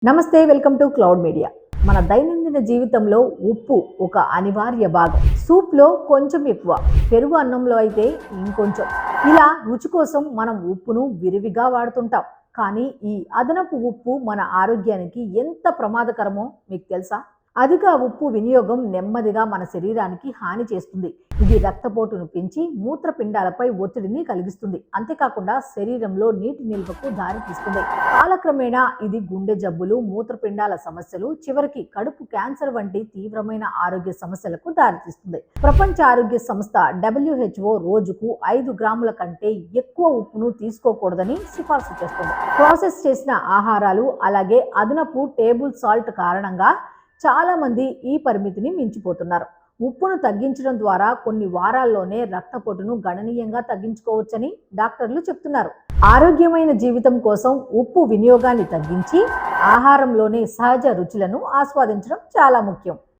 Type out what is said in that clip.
నమస్తే, welcome to cloud media. మన దైనందిన జీవితంలో ఉప్పు ఒక అనివార్య భాగం. సూప్లో కొంచెం ఎక్కువ, పెరుగు అన్నంలో అయితే ఇంకొంచెం. ఇలా రుచి కోసం మనం ఉప్పును విరివిగా వాడుతుంటాం. కానీ ఈ అదనపు ఉప్పు మన ఆరోగ్యానికి ఎంత ప్రమాదకరమో మీకు తెలుసా? అధిక ఉప్పు వినియోగం నెమ్మదిగా మన శరీరానికి హాని చేస్తుంది. ఇది రక్తపోటును పెంచి మూత్రపిండాలపై ఒత్తిడిని కలిగిస్తుంది. అంతేకాకుండా శరీరంలో నీటి నిల్వకు దారితీస్తుంది. కాలక్రమేణా ఇది గుండె జబ్బులు, మూత్రపిండాల సమస్యలు, చివరికి కడుపు క్యాన్సర్ వంటి తీవ్రమైన ఆరోగ్య సమస్యలకు దారితీస్తుంది. ప్రపంచ ఆరోగ్య సంస్థ WHO రోజుకు 5 గ్రాముల కంటే ఎక్కువ ఉప్పును తీసుకోకూడదని సిఫార్సు చేస్తుంది. ప్రాసెస్ చేసిన ఆహారాలు అలాగే అదనపు టేబుల్ సాల్ట్ కారణంగా చాలా మంది ఈ పరిమితిని మించిపోతున్నారు. ఉప్పును తగ్గించడం ద్వారా కొన్ని వారాల్లోనే రక్తపోటును గణనీయంగా తగ్గించుకోవచ్చని డాక్టర్లు చెప్తున్నారు. ఆరోగ్యమైన జీవితం కోసం ఉప్పు వినియోగాన్ని తగ్గించి ఆహారంలోని సహజ రుచులను ఆస్వాదించడం చాలా ముఖ్యం.